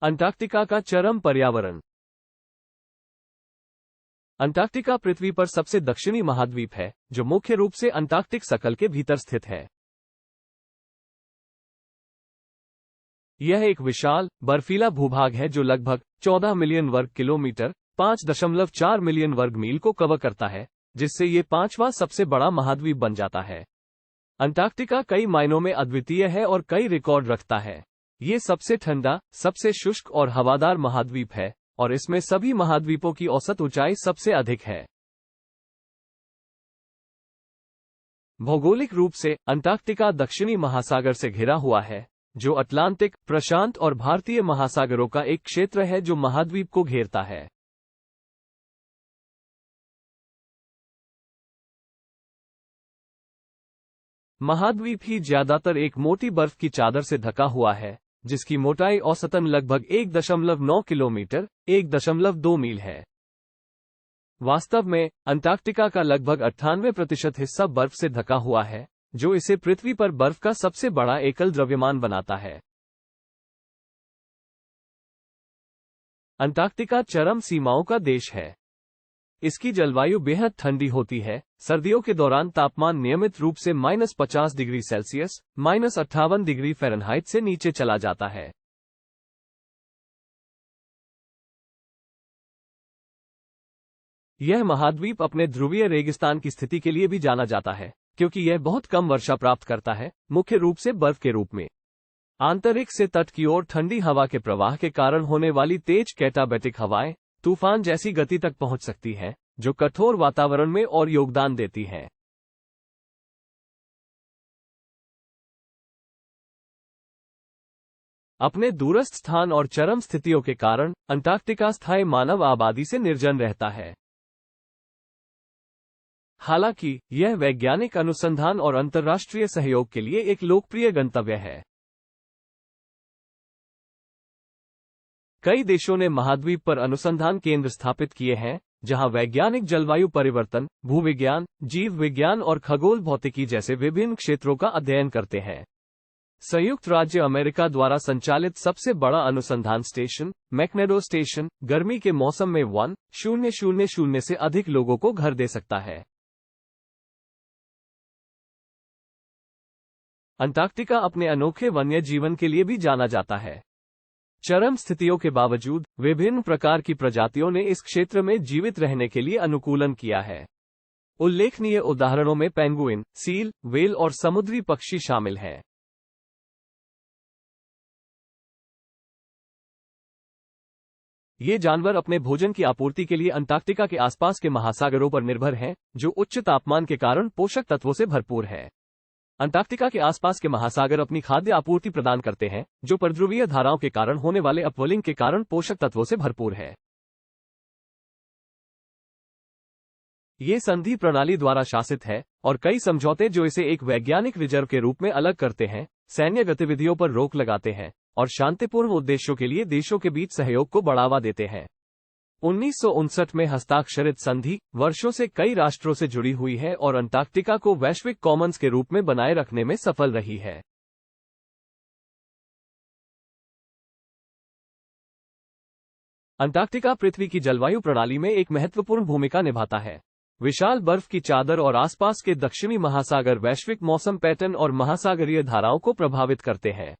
Antarctica का चरम पर्यावरण। अंटार्कटिका पृथ्वी पर सबसे दक्षिणी महाद्वीप है, जो मुख्य रूप से अंटार्कटिक सर्कल के भीतर स्थित है। यह एक विशाल, बर्फीला भूभाग है जो लगभग 14 मिलियन वर्ग किलोमीटर 5.4 मिलियन वर्ग मील को कवर करता है, जिससे ये पांचवां सबसे बड़ा महाद्वीप बन जाता है। अंटार्कटिका कई मायनों में अद्वितीय है और कई रिकॉर्ड रखता है। ये सबसे ठंडा, सबसे शुष्क और हवादार महाद्वीप है, और इसमें सभी महाद्वीपों की औसत ऊंचाई सबसे अधिक है। भौगोलिक रूप से अंटार्कटिका दक्षिणी महासागर से घिरा हुआ है, जो अटलांटिक, प्रशांत और भारतीय महासागरों का एक क्षेत्र है जो महाद्वीप को घेरता है। महाद्वीप ही ज्यादातर एक मोटी बर्फ की चादर से ढका हुआ है, जिसकी मोटाई औसतन लगभग 1.9 किलोमीटर 1.2 मील है। वास्तव में अंटार्कटिका का लगभग 98% हिस्सा बर्फ से ढका हुआ है, जो इसे पृथ्वी पर बर्फ का सबसे बड़ा एकल द्रव्यमान बनाता है। अंटार्कटिका चरम सीमाओं का देश है। इसकी जलवायु बेहद ठंडी होती है। सर्दियों के दौरान तापमान नियमित रूप से -50 डिग्री सेल्सियस -58 डिग्री फ़ारेनहाइट से नीचे चला जाता है। यह महाद्वीप अपने ध्रुवीय रेगिस्तान की स्थिति के लिए भी जाना जाता है, क्योंकि यह बहुत कम वर्षा प्राप्त करता है, मुख्य रूप से बर्फ के रूप में। आंतरिक से तट की ओर ठंडी हवा के प्रवाह के कारण होने वाली तेज कैटाबैटिक हवाएं तूफान जैसी गति तक पहुंच सकती है, जो कठोर वातावरण में और योगदान देती है। अपने दूरस्थ स्थान और चरम स्थितियों के कारण अंटार्कटिका स्थायी मानव आबादी से निर्जन रहता है। हालांकि यह वैज्ञानिक अनुसंधान और अंतर्राष्ट्रीय सहयोग के लिए एक लोकप्रिय गंतव्य है। कई देशों ने महाद्वीप पर अनुसंधान केंद्र स्थापित किए हैं, जहां वैज्ञानिक जलवायु परिवर्तन, भूविज्ञान, जीव विज्ञान और खगोल भौतिकी जैसे विभिन्न क्षेत्रों का अध्ययन करते हैं। संयुक्त राज्य अमेरिका द्वारा संचालित सबसे बड़ा अनुसंधान स्टेशन, मैकमर्डो स्टेशन, गर्मी के मौसम में 1000 से अधिक लोगों को घर दे सकता है। अंटार्कटिका अपने अनोखे वन्य जीवन के लिए भी जाना जाता है। चरम स्थितियों के बावजूद विभिन्न प्रकार की प्रजातियों ने इस क्षेत्र में जीवित रहने के लिए अनुकूलन किया है। उल्लेखनीय उदाहरणों में पेंगुइन, सील, व्हेल और समुद्री पक्षी शामिल हैं। ये जानवर अपने भोजन की आपूर्ति के लिए अंटार्कटिका के आसपास के महासागरों पर निर्भर हैं, जो उच्च तापमान के कारण पोषक तत्वों से भरपूर है। अंटार्कटिका के आसपास के महासागर अपनी खाद्य आपूर्ति प्रदान करते हैं, जो परध्रुवीय धाराओं के कारण होने वाले अपवेलिंग के कारण पोषक तत्वों से भरपूर है। ये संधि प्रणाली द्वारा शासित है, और कई समझौते जो इसे एक वैज्ञानिक रिजर्व के रूप में अलग करते हैं, सैन्य गतिविधियों पर रोक लगाते हैं और शांतिपूर्ण उद्देश्यों के लिए देशों के बीच सहयोग को बढ़ावा देते हैं। 1959 में हस्ताक्षरित संधि वर्षों से कई राष्ट्रों से जुड़ी हुई है और अंटार्कटिका को वैश्विक कॉमन्स के रूप में बनाए रखने में सफल रही है। अंटार्कटिका पृथ्वी की जलवायु प्रणाली में एक महत्वपूर्ण भूमिका निभाता है। विशाल बर्फ की चादर और आसपास के दक्षिणी महासागर वैश्विक मौसम पैटर्न और महासागरीय धाराओं को प्रभावित करते हैं।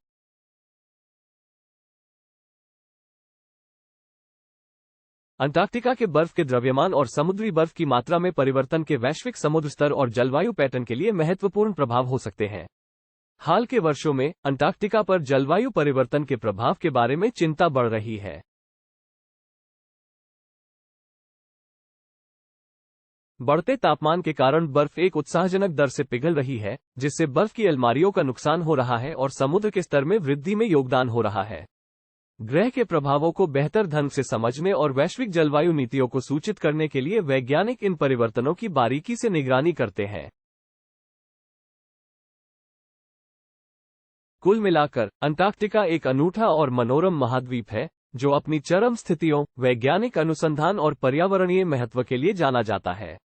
अंटार्कटिका के बर्फ के द्रव्यमान और समुद्री बर्फ की मात्रा में परिवर्तन के वैश्विक समुद्र स्तर और जलवायु पैटर्न के लिए महत्वपूर्ण प्रभाव हो सकते हैं। हाल के वर्षों में अंटार्कटिका पर जलवायु परिवर्तन के प्रभाव के बारे में चिंता बढ़ रही है। बढ़ते तापमान के कारण बर्फ एक उत्साहजनक दर से पिघल रही है, जिससे बर्फ की अलमारियों का नुकसान हो रहा है और समुद्र के स्तर में वृद्धि में योगदान हो रहा है। ग्रह के प्रभावों को बेहतर ढंग से समझने और वैश्विक जलवायु नीतियों को सूचित करने के लिए वैज्ञानिक इन परिवर्तनों की बारीकी से निगरानी करते हैं। कुल मिलाकर अंटार्कटिका एक अनूठा और मनोरम महाद्वीप है, जो अपनी चरम स्थितियों, वैज्ञानिक अनुसंधान और पर्यावरणीय महत्व के लिए जाना जाता है।